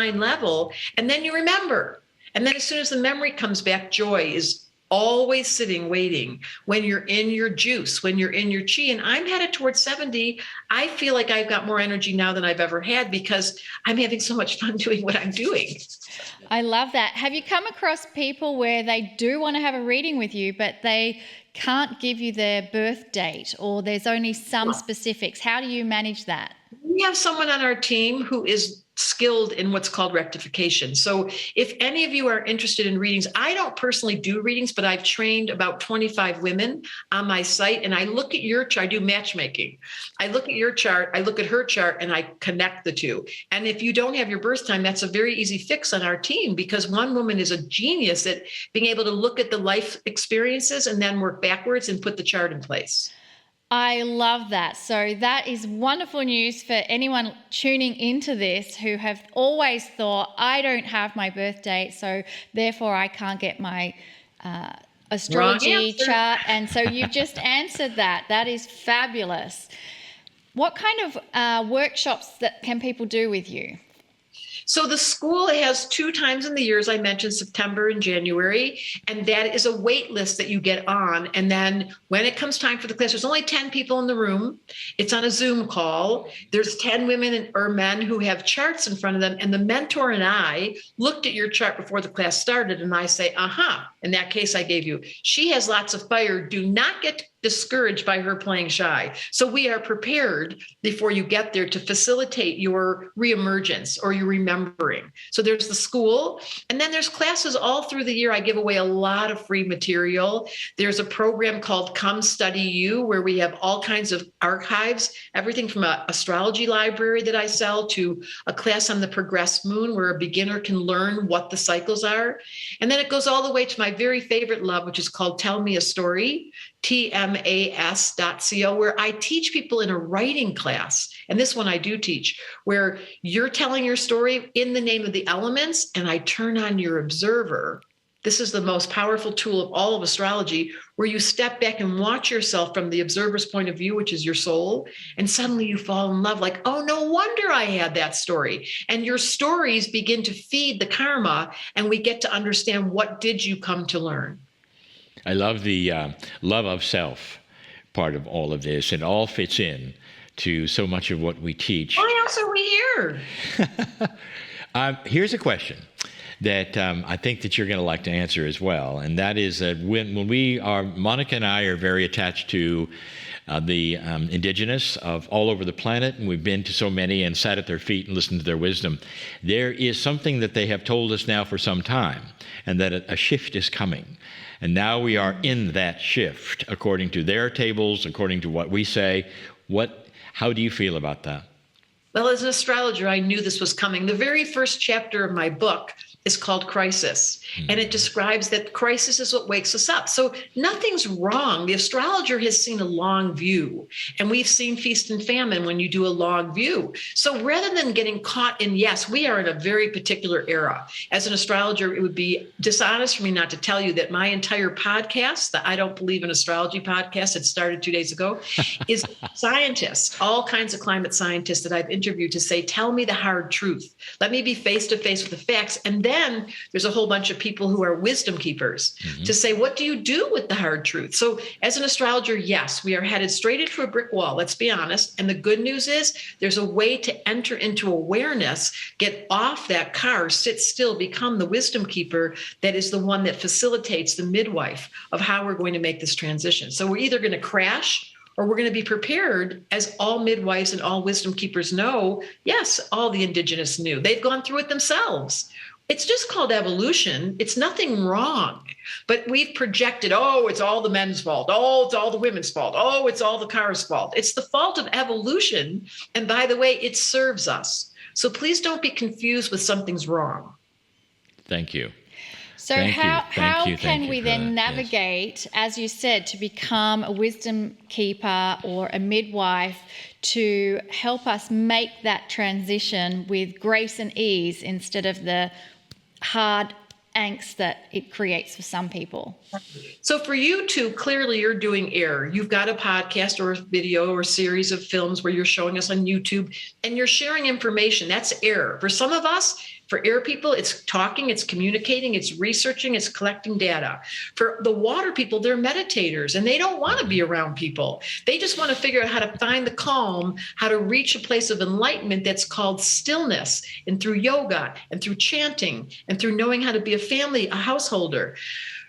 mind level, and then you remember. And then as soon as the memory comes back, joy is always sitting, waiting. When you're in your juice, when you're in your chi, and I'm headed towards 70, I feel like I've got more energy now than I've ever had because I'm having so much fun doing what I'm doing. I love that. Have you come across people where they do want to have a reading with you, but they can't give you their birth date, or there's only some specifics? How do you manage that? We have someone on our team who is skilled in what's called rectification. So if any of you are interested in readings, I don't personally do readings, but I've trained about 25 women on my site, and I look at your chart. I do matchmaking. I look at your chart, I look at her chart, and I connect the two. And if you don't have your birth time, that's a very easy fix on our team, because one woman is a genius at being able to look at the life experiences and then work backwards and put the chart in place. I love that. So that is wonderful news for anyone tuning into this who have always thought, I don't have my birth date, so therefore I can't get my astrology chart. And so you just answered that. That is fabulous. What kind of workshops that can people do with you? So the school has 2 times in the year, as I mentioned, September and January, and that is a wait list that you get on. And then when it comes time for the class, there's only 10 people in the room. It's on a Zoom call. There's 10 women or men who have charts in front of them. And the mentor and I looked at your chart before the class started, and I say, in that case I gave you, she has lots of fire. Do not get discouraged by her playing shy. So we are prepared before you get there to facilitate your reemergence or your remembering. So there's the school, and then there's classes all through the year. I give away a lot of free material. There's a program called Come Study You, where we have all kinds of archives, everything from an astrology library that I sell to a class on the progressed moon where a beginner can learn what the cycles are. And then it goes all the way to my very favorite love, which is called Tell Me a Story, tmas.co, where I teach people in a writing class. And this one I do teach, where you're telling your story in the name of the elements, and I turn on your observer. This is the most powerful tool of all of astrology, where you step back and watch yourself from the observer's point of view, which is your soul. And suddenly you fall in love, like, oh, no wonder I had that story. And your stories begin to feed the karma, and we get to understand, what did you come to learn? I love the love of self part of all of this. It all fits in to so much of what we teach. Why else are we here? Here's a question that I think that you're going to like to answer as well. And that is that when we are, Monica and I are very attached to the indigenous of all over the planet, and we've been to so many and sat at their feet and listened to their wisdom. There is something that they have told us now for some time, and that a shift is coming. And now we are in that shift, according to their tables, according to what we say. How do you feel about that? Well, as an astrologer, I knew this was coming. The very first chapter of my book is called Crisis, and it describes that crisis is what wakes us up. So nothing's wrong. The astrologer has seen a long view, and we've seen feast and famine when you do a long view. So rather than getting caught in, yes, we are in a very particular era. As an astrologer, it would be dishonest for me not to tell you that my entire podcast, the I Don't Believe in Astrology podcast, it started 2 days ago, is scientists, all kinds of climate scientists that I've interviewed to say, tell me the hard truth. Let me be face to face with the facts. And then there's a whole bunch of people who are wisdom keepers to say, what do you do with the hard truth? So as an astrologer, yes, we are headed straight into a brick wall. Let's be honest. And the good news is there's a way to enter into awareness, get off that car, sit still, become the wisdom keeper that is the one that facilitates the midwife of how we're going to make this transition. So we're either going to crash, or we're going to be prepared, as all midwives and all wisdom keepers know. Yes, all the indigenous knew. They've gone through it themselves. It's just called evolution. It's nothing wrong. But we've projected, oh, it's all the men's fault. Oh, it's all the women's fault. Oh, it's all the car's fault. It's the fault of evolution. And by the way, it serves us. So please don't be confused with something's wrong. Thank you. So how can we then navigate, as you said, to become a wisdom keeper or a midwife to help us make that transition with grace and ease instead of the hard angst that it creates for some people? So for you two, clearly you're doing air. You've got a podcast or a video or a series of films where you're showing us on YouTube and you're sharing information. That's air. For some of us, For air people, it's talking, it's communicating, it's researching, it's collecting data. For the water people, they're meditators, and they don't want to be around people. They just want to figure out how to find the calm, how to reach a place of enlightenment that's called stillness, and through yoga and through chanting and through knowing how to be a householder.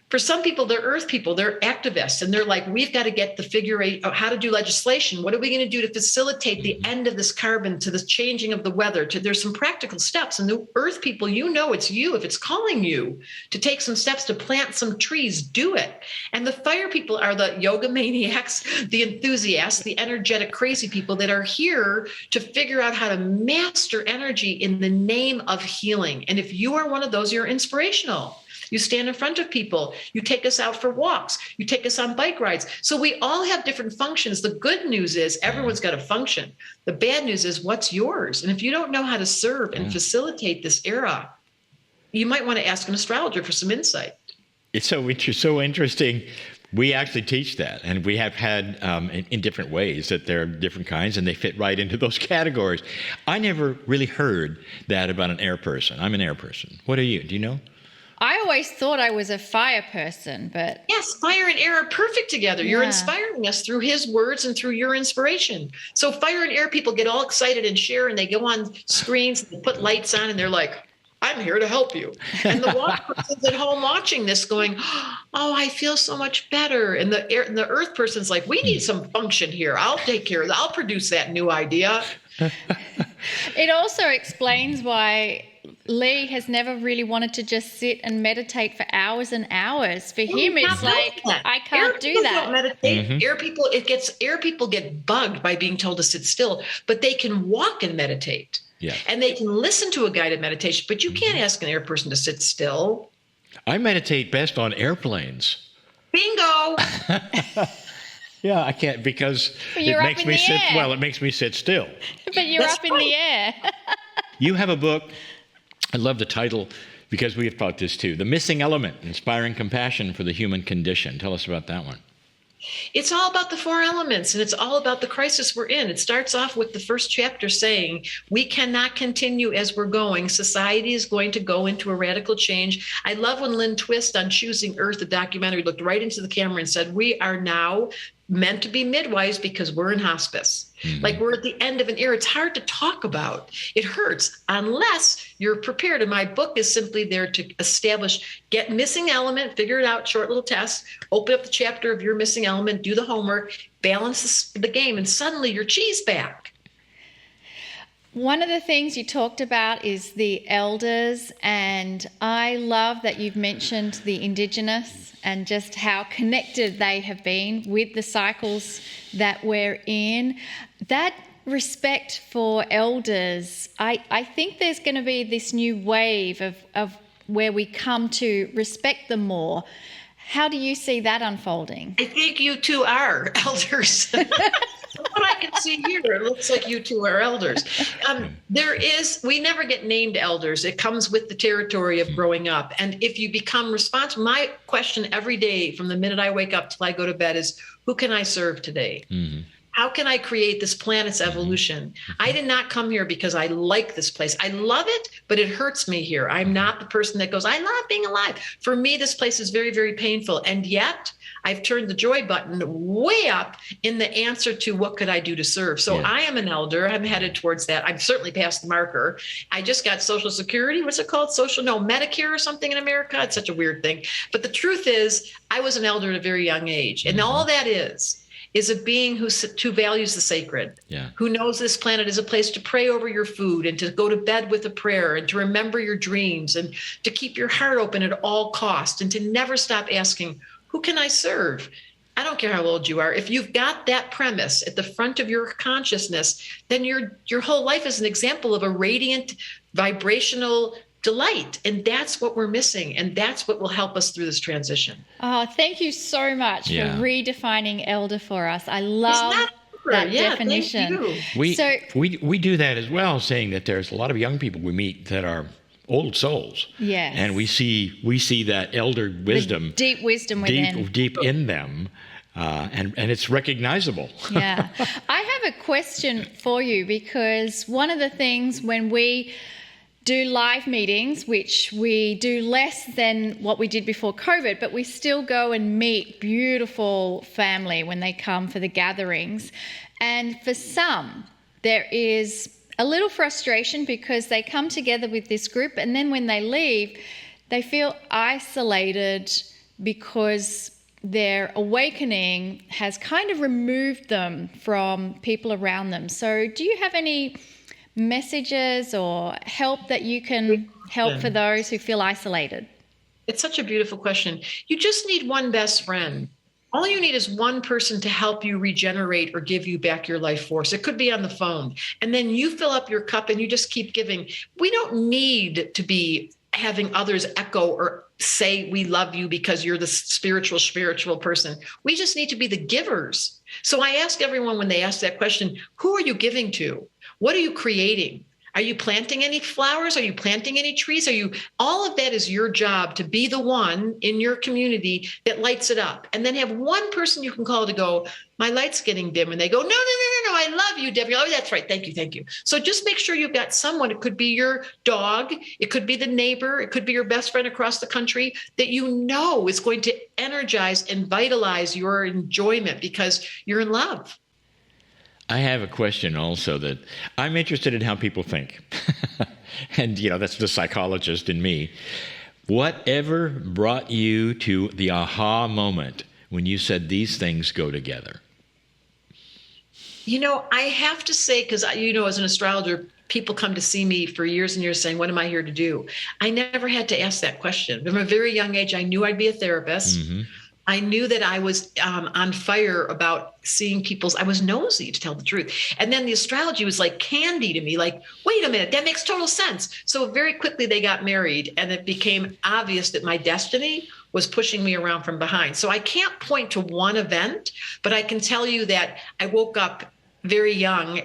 For some people, they're earth people, they're activists, and they're like, we've got to get the figure eight of how to do legislation. What are we going to do to facilitate the end of this carbon, to the changing of the weather? There's some practical steps. And the earth people, it's you. If it's calling you to take some steps to plant some trees, do it. And the fire people are the yoga maniacs, the enthusiasts, the energetic, crazy people that are here to figure out how to master energy in the name of healing. And if you are one of those, you're inspirational. You stand in front of people. You take us out for walks. You take us on bike rides. So we all have different functions. The good news is everyone's got a function. The bad news is what's yours. And if you don't know how to serve and facilitate this era, you might want to ask an astrologer for some insight. It's so interesting. We actually teach that, and we have had in different ways that there are different kinds, and they fit right into those categories. I never really heard that about an air person. I'm an air person. What are you? Do you know? I always thought I was a fire person, but... Yes, fire and air are perfect together. Yeah. You're inspiring us through his words and through your inspiration. So fire and air people get all excited and share, and they go on screens and they put lights on, and they're like, I'm here to help you. And the water person's at home watching this going, oh, I feel so much better. And the earth person's like, we need some function here. I'll take care of that. I'll produce that new idea. It also explains why Lee has never really wanted to just sit and meditate for hours and hours. For him, it's like, I can't do that. Don't meditate. Mm-hmm. Air people get bugged by being told to sit still, but they can walk and meditate. Yeah. And they can listen to a guided meditation, but you can't ask an air person to sit still. I meditate best on airplanes. Bingo. Yeah, I can't because it makes me sit. Well, it makes me sit still. But you're up in the air. You have a book. I love the title because we have taught this too. The Missing Element: Inspiring Compassion for the Human Condition. Tell us about that one. It's all about the four elements, and it's all about the crisis we're in. It starts off with the first chapter saying, we cannot continue as we're going. Society is going to go into a radical change. I love when Lynn Twist on Choosing Earth, the documentary, looked right into the camera and said, we are now meant to be midwives because we're in hospice. Mm-hmm. Like we're at the end of an era. It's hard to talk about. It hurts unless you're prepared. And my book is simply there to establish, get missing element, figure it out, short little test, open up the chapter of your missing element, do the homework, balance the game, and suddenly your cheese back. One of the things you talked about is the elders, and I love that you've mentioned the Indigenous and just how connected they have been with the cycles that we're in. That respect for elders, I think there's going to be this new wave of where we come to respect them more. How do you see that unfolding? I think you two are elders. What I can see here, it looks like you two are elders. We never get named elders. It comes with the territory of growing up. And if you become responsible, my question every day from the minute I wake up till I go to bed is, who can I serve today? Mm-hmm. How can I create this planet's evolution? Mm-hmm. I did not come here because I like this place. I love it, but it hurts me here. I'm not the person that goes, I love being alive. For me, this place is very, very painful. And yet I've turned the joy button way up in the answer to what could I do to serve. So I am an elder. I'm headed towards that. I'm certainly past the marker. I just got Social Security. What's it called? Medicare or something in America. It's such a weird thing. But the truth is, I was an elder at a very young age. And all that is a being who values the sacred, who knows this planet is a place to pray over your food and to go to bed with a prayer and to remember your dreams and to keep your heart open at all costs and to never stop asking, who can I serve? I don't care how old you are. If you've got that premise at the front of your consciousness, then your whole life is an example of a radiant, vibrational delight. And that's what we're missing. And that's what will help us through this transition. Oh, thank you so much for redefining elder for us. I love that definition. Thank you. We do that as well, saying that there's a lot of young people we meet that are old souls. Yes. And we see that elder wisdom. The deep wisdom within. Deep in them. And it's recognizable. Yeah. I have a question for you, because one of the things when we do live meetings, which we do less than what we did before COVID, but we still go and meet beautiful family when they come for the gatherings. And for some, there is a little frustration because they come together with this group, and then when they leave, they feel isolated because their awakening has kind of removed them from people around them. So do you have any messages or help that you can help for those who feel isolated? It's such a beautiful question. You just need one best friend. All you need is one person to help you regenerate or give you back your life force. It could be on the phone. And then you fill up your cup and you just keep giving. We don't need to be having others echo or say we love you because you're the spiritual person. We just need to be the givers. So I ask everyone when they ask that question, who are you giving to? What are you creating? Are you planting any flowers? Are you planting any trees? All of that is your job to be the one in your community that lights it up. And then have one person you can call to go, my light's getting dim. And they go, no, I love you, Debbie. Oh, that's right. Thank you. So just make sure you've got someone. It could be your dog. It could be the neighbor. It could be your best friend across the country that you know is going to energize and vitalize your enjoyment because you're in love. I have a question also that I'm interested in how people think. And, that's the psychologist in me. Whatever brought you to the aha moment when you said these things go together? I have to say, because, as an astrologer, people come to see me for years and years saying, what am I here to do? I never had to ask that question. From a very young age, I knew I'd be a therapist. Mm-hmm. I knew that I was on fire about seeing I was nosy, to tell the truth. And then the astrology was like candy to me, like, wait a minute, that makes total sense. So very quickly they got married, and it became obvious that my destiny was pushing me around from behind. So I can't point to one event, but I can tell you that I woke up very young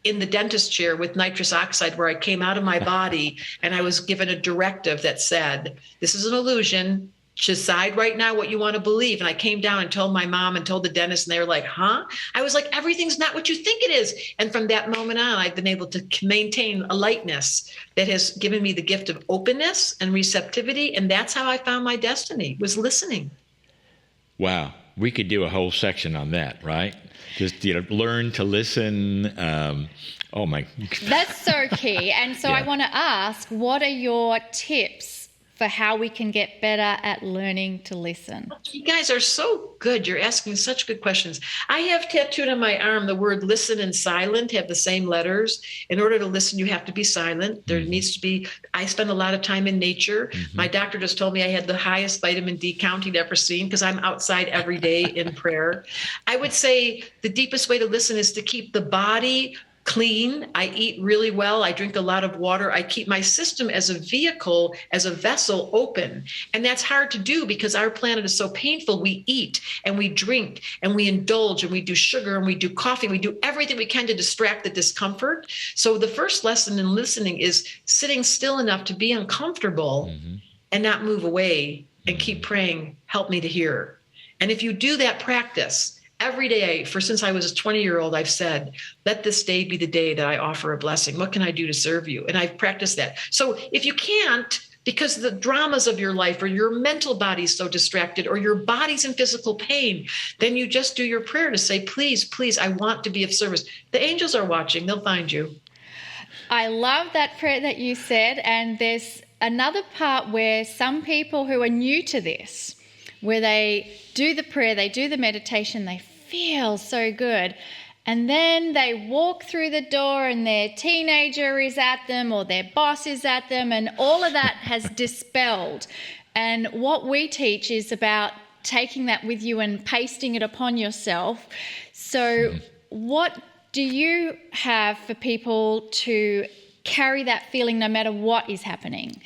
in the dentist chair with nitrous oxide, where I came out of my body and I was given a directive that said, this is an illusion. Decide right now what you want to believe. And I came down and told my mom and told the dentist, and they were like, huh? I was like, everything's not what you think it is. And from that moment on, I've been able to maintain a lightness that has given me the gift of openness and receptivity. And that's how I found my destiny, was listening. Wow. We could do a whole section on that, right? Just, learn to listen. Oh my. That's so key. And so I want to ask, what are your tips for how we can get better at learning to listen? You guys are so good. You're asking such good questions. I have tattooed on my arm the word listen and silent have the same letters. In order to listen, you have to be silent. There needs to be, I spend a lot of time in nature. Mm-hmm. My doctor just told me I had the highest vitamin D count he'd ever seen because I'm outside every day in prayer. I would say the deepest way to listen is to keep the body clean. I eat really well. I drink a lot of water. I keep my system as a vehicle, as a vessel open. And that's hard to do because our planet is so painful. We eat and we drink and we indulge and we do sugar and we do coffee. We do everything we can to distract the discomfort. So the first lesson in listening is sitting still enough to be uncomfortable and not move away and keep praying, help me to hear. And if you do that practice, every day, since I was a 20-year-old, I've said, let this day be the day that I offer a blessing. What can I do to serve you? And I've practiced that. So if you can't, because the dramas of your life or your mental body's so distracted or your body's in physical pain, then you just do your prayer to say, please, I want to be of service. The angels are watching. They'll find you. I love that prayer that you said. And there's another part where some people who are new to this, where they do the prayer, they do the meditation, they feel so good. And then they walk through the door and their teenager is at them or their boss is at them, and all of that has dispelled. And what we teach is about taking that with you and pasting it upon yourself. So what do you have for people to carry that feeling no matter what is happening?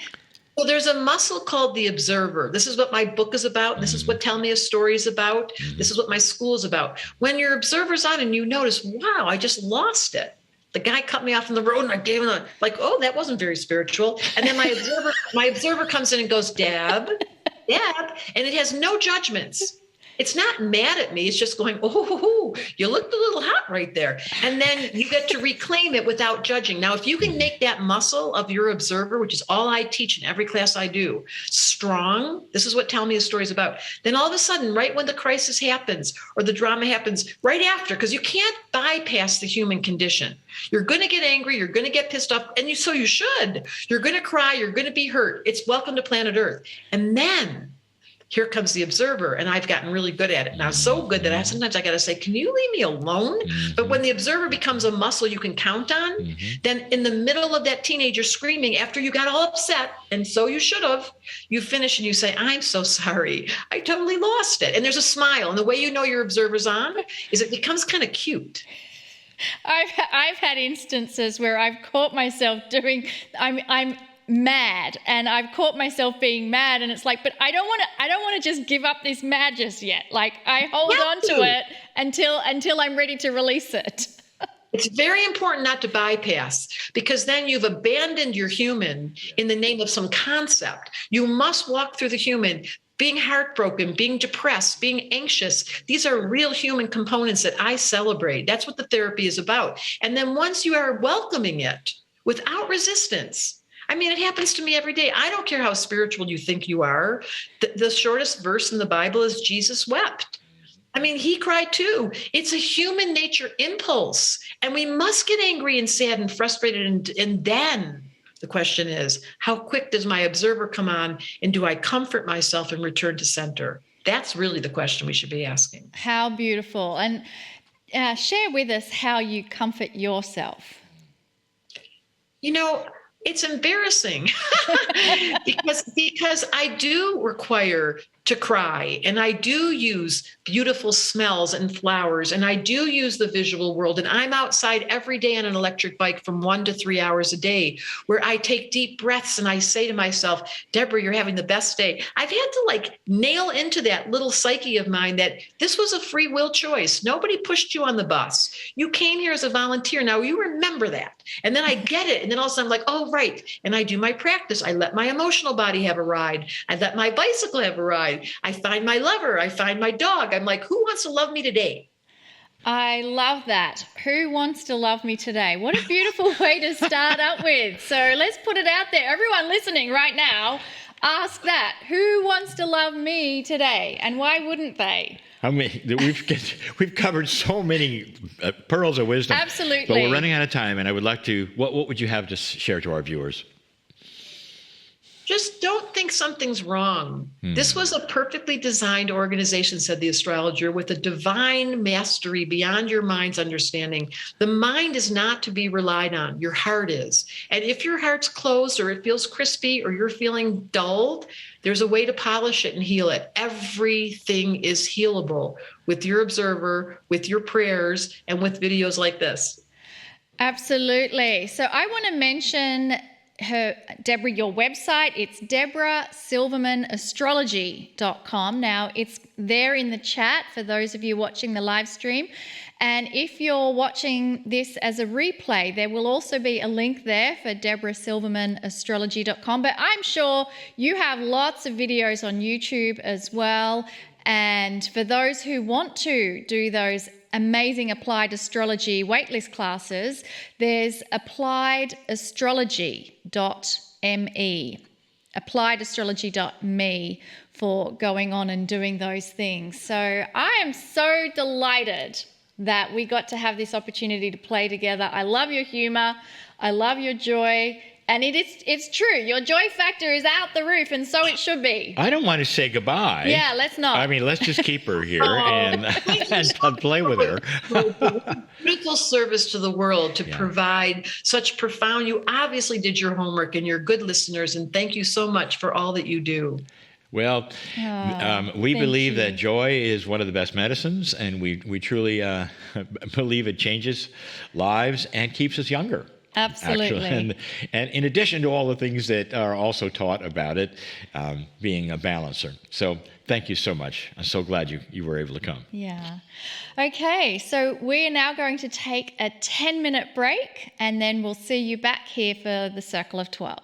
Well, there's a muscle called the observer. This is what my book is about. This is what Tell Me a Story is about. This is what my school is about. When your observer's on and you notice, wow, I just lost it. The guy cut me off on the road and I gave him oh, that wasn't very spiritual. And then my observer comes in and goes, Deb, and it has no judgments. It's not mad at me. It's just going, oh, you looked a little hot right there. And then you get to reclaim it without judging. Now, if you can make that muscle of your observer, which is all I teach in every class I do, strong, this is what Tell Me a Story is about, then all of a sudden, right when the crisis happens or the drama happens, right after, because you can't bypass the human condition. You're going to get angry. You're going to get pissed off. And so you should. You're going to cry. You're going to be hurt. It's welcome to planet Earth. And then here comes the observer, and I've gotten really good at it now, so good that sometimes I got to say, can you leave me alone? But when the observer becomes a muscle you can count on, then in the middle of that teenager screaming after you got all upset, and so you should have, you finish and you say, I'm so sorry. I totally lost it. And there's a smile. And the way you know your observer's on is it becomes kind of cute. I've had instances where I've caught myself doing, I'm mad, and I've caught myself being mad, and it's like, but I don't want to just give up this mad just yet. Like, I hold on to it until I'm ready to release it. It's very important not to bypass, because then you've abandoned your human in the name of some concept. You must walk through the human. Being heartbroken, being depressed, being anxious. These are real human components that I celebrate. That's what the therapy is about. And then once you are welcoming it without resistance, I mean, it happens to me every day. I don't care how spiritual you think you are. The shortest verse in the Bible is Jesus wept. I mean, he cried too. It's a human nature impulse. And we must get angry and sad and frustrated. And then the question is, how quick does my observer come on? And do I comfort myself and return to center? That's really the question we should be asking. How beautiful. And share with us how you comfort yourself. You know, it's embarrassing because I do require to cry, and I do use beautiful smells and flowers, and I do use the visual world, and I'm outside every day on an electric bike from 1 to 3 hours a day, where I take deep breaths and I say to myself, Deborah, you're having the best day. I've had to nail into that little psyche of mine that this was a free will choice. Nobody pushed you on the bus. You came here as a volunteer. Now you remember that. And then I get it. And then all of a sudden I'm like, oh, right. And I do my practice. I let my emotional body have a ride. I let my bicycle have a ride. I find my lover. I find my dog. I'm like, who wants to love me today? I love that. Who wants to love me today? What a beautiful way to start up with. So let's put it out there. Everyone listening right now, ask that. Who wants to love me today? And why wouldn't they? I mean, we've covered so many pearls of wisdom. Absolutely. But we're running out of time, and I would like to, what would you have to share to our viewers? Just don't think something's wrong. This was a perfectly designed organization, said the astrologer, with a divine mastery beyond your mind's understanding. The mind is not to be relied on. Your heart is. And if your heart's closed or it feels crispy or you're feeling dulled, there's a way to polish it and heal it. Everything is healable with your observer, with your prayers, and with videos like this. Absolutely. So I want to mention Deborah, your website. It's deborahsilvermanastrology.com. Now, it's there in the chat for those of you watching the live stream. And if you're watching this as a replay, there will also be a link there for deborahsilvermanastrology.com. But I'm sure you have lots of videos on YouTube as well. And for those who want to do those amazing applied astrology waitlist classes, there's appliedastrology.me, appliedastrology.me for going on and doing those things. So I am so delighted that we got to have this opportunity to play together. I love your humor. I love your joy. And it's true. Your joy factor is out the roof, and so it should be. I don't want to say goodbye. Yeah, let's not. I mean, let's just keep her here and play with her. Beautiful service to the world to provide such profound. You obviously did your homework, and you're good listeners, and thank you so much for all that you do. Well, we believe that joy is one of the best medicines, and we truly believe it changes lives and keeps us younger. Absolutely. And in addition to all the things that are also taught about it, being a balancer. So thank you so much. I'm so glad you were able to come. Yeah. Okay, so we're now going to take a 10-minute break, and then we'll see you back here for the Circle of 12.